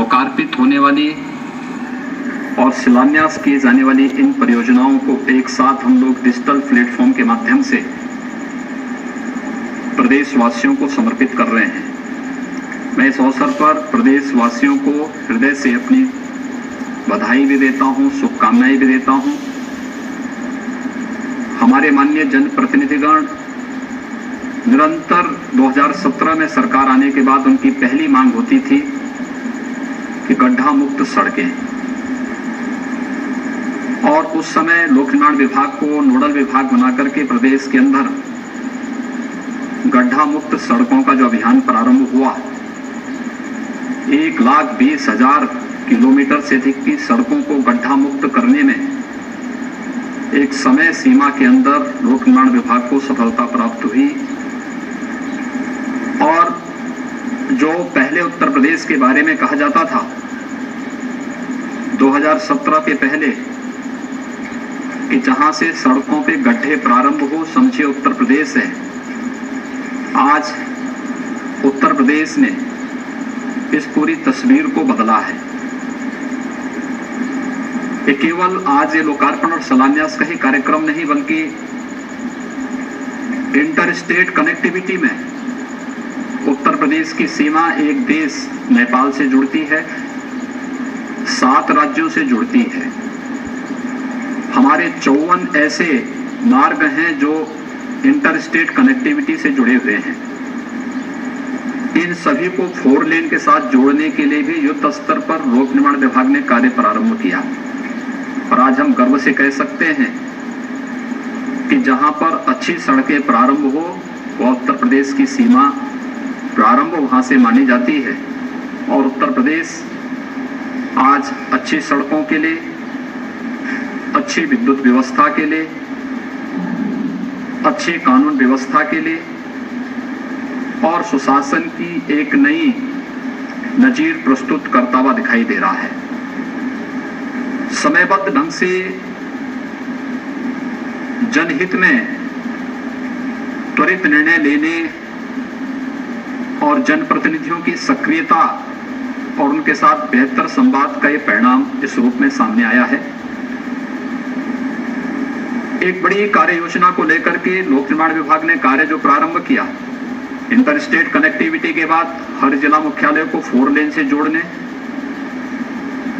लोकार्पित होने वाली और शिलान्यास किए जाने वाली इन परियोजनाओं को एक साथ हम लोग डिजिटल प्लेटफॉर्म के माध्यम से प्रदेशवासियों को समर्पित कर रहे हैं। मैं इस अवसर पर प्रदेशवासियों को हृदय से अपनी बधाई भी देता हूं, शुभकामनाएं भी देता हूं। हमारे माननीय जनप्रतिनिधिगण निरंतर 2017 में सरकार आने के बाद उनकी पहली मांग होती थी कि गड्ढा मुक्त सड़कें, और उस समय लोक निर्माण विभाग को नोडल विभाग बनाकर के प्रदेश के अंदर गड्ढा मुक्त सड़कों का जो अभियान प्रारंभ हुआ, 1,20,000 किलोमीटर से अधिक की सड़कों को गड्ढा मुक्त करने में एक समय सीमा के अंदर लोक निर्माण विभाग को सफलता प्राप्त हुई। और जो पहले उत्तर प्रदेश के बारे में कहा जाता था 2017 के पहले कि जहां से सड़कों पे गड्ढे प्रारंभ हो समझे उत्तर प्रदेश है, आज उत्तर प्रदेश ने इस पूरी तस्वीर को बदला है। ये केवल आज ये लोकार्पण और शिलान्यास का ही कार्यक्रम नहीं, बल्कि इंटर स्टेट कनेक्टिविटी में उत्तर प्रदेश की सीमा एक देश नेपाल से जुड़ती है, 7 राज्यों से जुड़ती है। हमारे 54 ऐसे मार्ग हैं जो इंटर स्टेट कनेक्टिविटी से जुड़े हुए हैं। इन सभी को 4 लेन के साथ जोड़ने के लिए भी युद्ध स्तर पर लोक निर्माण विभाग ने कार्य प्रारंभ किया। और आज हम गर्व से कह सकते हैं कि जहां पर अच्छी सड़कें प्रारंभ हो वह उत्तर प्रदेश की सीमा प्रारंभ वहां से मानी जाती है। और उत्तर प्रदेश आज अच्छी सड़कों के लिए, अच्छी विद्युत व्यवस्था के लिए, अच्छी कानून व्यवस्था के लिए और सुशासन की एक नई नजीर प्रस्तुत करता हुआ दिखाई दे रहा है। समयबद्ध ढंग से जनहित में त्वरित निर्णय लेने और जनप्रतिनिधियों की सक्रियता और उनके साथ बेहतर संवाद का ये परिणाम इस रूप में सामने आया है। एक बड़ी कार्य योजना को लेकर के लोक निर्माण विभाग ने कार्य जो प्रारंभ किया, इंटर स्टेट कनेक्टिविटी के बाद हर जिला मुख्यालय को 4 लेन से जोड़ने,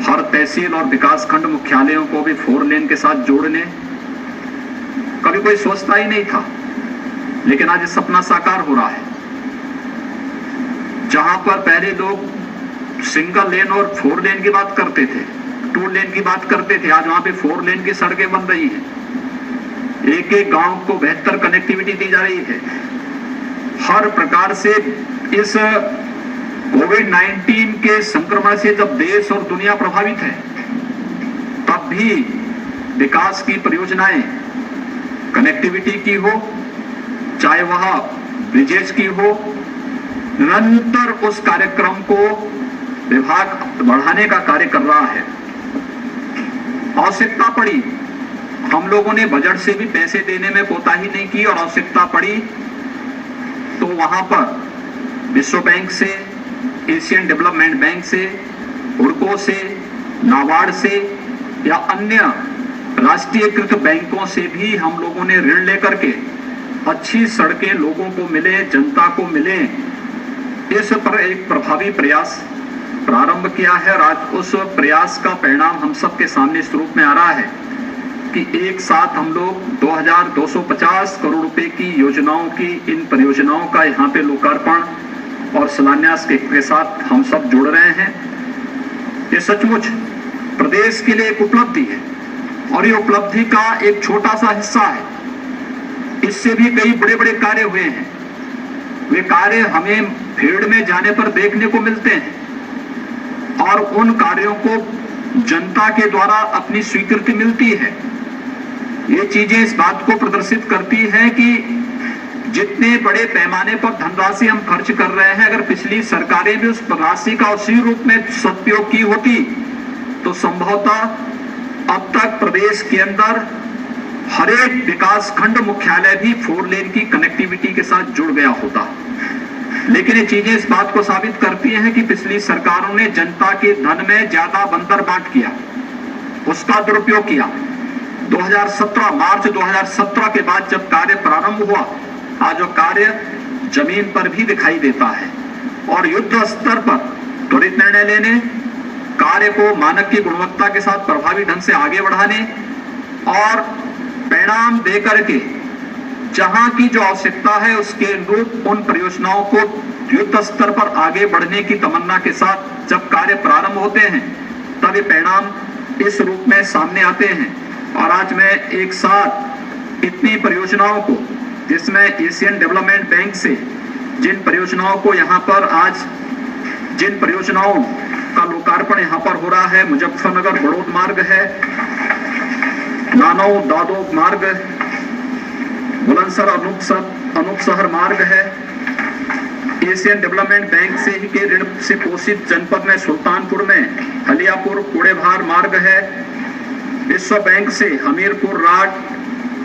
हर तहसील और विकास खंड मुख्यालयों को भी 4 लेन के साथ जोड़ने, कभी कोई सोचता ही नहीं था, लेकिन आज सपना साकार हो रहा है। जहां पर पहले लोग सिंगल लेन और 4 लेन की बात करते थे, 2 लेन की बात करते थे, आज वहां पे 4 लेन की सड़कें बन रही हैं। एक एक गांव को बेहतर कनेक्टिविटी दी जा रही है। हर प्रकार से इस कोविड-19 के संक्रमण से जब देश और दुनिया प्रभावित है, तब भी विकास की परियोजनाएं कनेक्टिविटी की हो, चाहे वह ब्रिजेज की हो, निरंतर उस कार्यक्रम को विभाग बढ़ाने का कार्य कर रहा है। आवश्यकता पड़ी, हम लोगों ने बजट से भी पैसे देने में कोताही नहीं की, और आवश्यकता पड़ी तो वहां पर विश्व बैंक से, एशियन डेवलपमेंट बैंक से, हुडको से, नाबार्ड से या अन्य राष्ट्रीयकृत बैंकों से भी हम लोगों ने ऋण लेकर के अच्छी सड़कें लोगों को मिले, जनता को मिले, इस पर एक प्रभावी प्रयास प्रारंभ किया है। और आज उस प्रयास का परिणाम हम सबके सामने इस रूप में आ रहा है कि एक साथ हम लोग 2250 करोड़ रुपए की योजनाओं की, इन परियोजनाओं का यहाँ पे लोकार्पण और शिलान्यास के साथ हम सब जुड़ रहे हैं। ये सचमुच प्रदेश के लिए एक उपलब्धि है, और ये उपलब्धि का एक छोटा सा हिस्सा है। इससे भी कई बड़े बड़े कार्य हुए हैं। वे कार्य हमें फील्ड में जाने पर देखने को मिलते हैं, और उन कार्यों को जनता के द्वारा अपनी स्वीकृति मिलती है। ये चीजें इस बात को प्रदर्शित करती हैं कि जितने बड़े पैमाने पर धनराशि हम खर्च कर रहे हैं, अगर पिछली सरकारें भी उस राशि का उसी रूप में सदुपयोग की होती तो संभवतः अब तक प्रदेश के अंदर हर एक विकास खंड मुख्यालय भी 4 लेन की कनेक्टिविटी के साथ जुड़ गया होता। लेकिन ये चीजें इस बात को साबित करती हैं कि पिछली सरकारों ने जनता के धन में ज्यादा बंदर बांट किया, उसका दुरुपयोग किया। 2017 मार्च 2017 के बाद जब कार्य प्रारंभ हुआ, आज वो कार्य जमीन पर भी दिखाई देता है और युद्ध स्तर पर त्वरित निर्णय लेने, कार्य को मानक की गुणवत्ता के साथ प्रभावी ढंग से आगे बढ़ाने और परिणाम देकर के जहां की जो आवश्यकता है उसके अनुरूप उन परियोजनाओं को युद्ध स्तर पर आगे बढ़ने की तमन्ना के साथ जब कार्य प्रारंभ होते हैं तब ये परिणाम इस रूप में सामने आते हैं। और आज मैं एक साथ इतनी परियोजनाओं को, जिसमें एशियन डेवलपमेंट बैंक से जिन परियोजनाओं को यहाँ पर आज जिन परियोजनाओं का लोकार्पण यहाँ पर हो रहा है, मुजफ्फरनगर बड़ौद मार्ग है, नानौ दादोग मार्ग, बुलंदशहर अनूपशहर मार्ग है, एशियन डेवलपमेंट बैंक से ही के ऋण से पोषित जनपद में सुल्तानपुर में हलियापुर कोड़ेभार मार्ग है, विश्व बैंक से हमीरपुर राट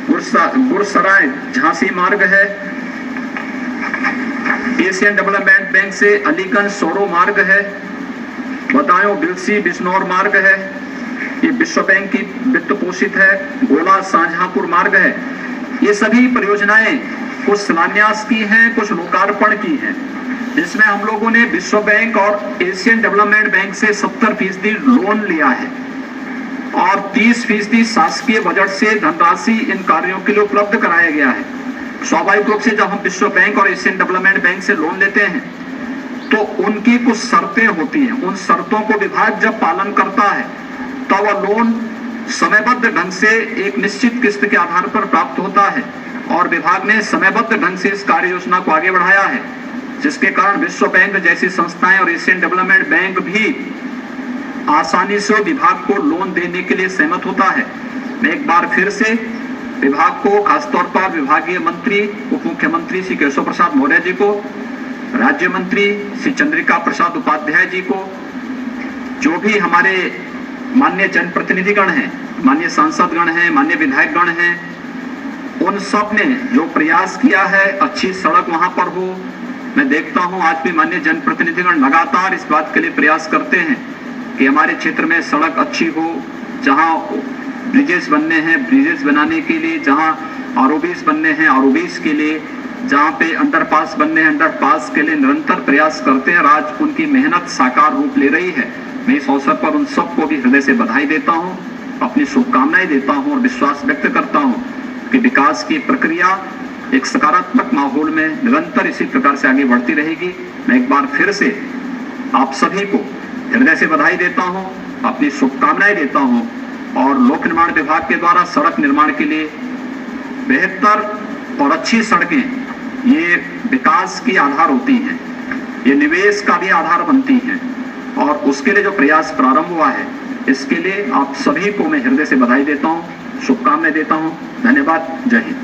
गुरसराय झांसी मार्ग है, एशियन डेवलपमेंट बैंक से अलीगंज सोरो मार्ग है, बदायूं बिलसी बिजनौर मार्ग है, ये विश्व बैंक की वित्त पोषित है, गोला शाहजहांपुर मार्ग है। ये सभी परियोजनाएं कुछ शिलान्यास की हैं, कुछ लोकार्पण की हैं, जिसमें हम लोगों ने विश्व बैंक और एशियन डेवलपमेंट बैंक से 70% लोन लिया है और 30% शासकीय बजट से धनराशि इन कार्यों के लिए उपलब्ध कराया गया है। स्वाभाविक रूप से जब हम विश्व बैंक और एशियन डेवलपमेंट बैंक से लोन लेते हैं तो उनकी कुछ शर्तें होती हैं, उन शर्तों को विभाग जब पालन करता है तो वह लोन समयबद्ध ढंग से एक निश्चित किस्त के आधार पर प्राप्त होता है और विभाग ने समयबद्ध ढंग से इस कार्य योजना को आगे बढ़ाया है, जिसके कारण विश्व बैंक जैसी संस्थाएं और एशियन डेवलपमेंट बैंक भी आसानी से विभाग को लोन देने के लिए सहमत होता है। मैं एक बार फिर से विभाग को, खासतौर पर विभागीय मंत्री उप मुख्यमंत्री श्री केशव प्रसाद मौर्य जी को, राज्य मंत्री श्री चंद्रिका प्रसाद उपाध्याय जी को, जो भी हमारे माननीय जनप्रतिनिधिगण हैं, माननीय सांसदगण हैं, माननीय विधायकगण हैं, उन सब ने जो प्रयास किया है अच्छी सड़क वहां पर हो। मैं देखता हूं आज भी माननीय जनप्रतिनिधिगण लगातार इस बात के लिए प्रयास करते हैं कि हमारे क्षेत्र में सड़क अच्छी हो, जहां ब्रिजेस बनने हैं ब्रिजेस बनाने के लिए, जहां आरओबीस बनने हैं आरओबीस के लिए, जहां पे अंडरपास बनने हैं अंडरपास के लिए निरंतर प्रयास करते हैं। आज उनकी मेहनत साकार रूप ले रही है। मैं इस अवसर पर उन सबको भी हृदय से बधाई देता हूं, अपनी शुभकामनाएं देता हूं और विश्वास व्यक्त करता हूं कि विकास की प्रक्रिया एक सकारात्मक माहौल में निरंतर इसी प्रकार से आगे बढ़ती रहेगी। मैं एक बार फिर से आप सभी को हृदय से बधाई देता हूं, अपनी शुभकामनाएं देता हूं और लोक निर्माण विभाग के द्वारा सड़क निर्माण के लिए बेहतर और अच्छी सड़कें ये विकास की आधार होती हैं, ये निवेश का भी आधार बनती हैं और उसके लिए जो प्रयास प्रारंभ हुआ है इसके लिए आप सभी को मैं हृदय से बधाई देता हूं, शुभकामनाएं देता हूं। धन्यवाद। जय हिंद।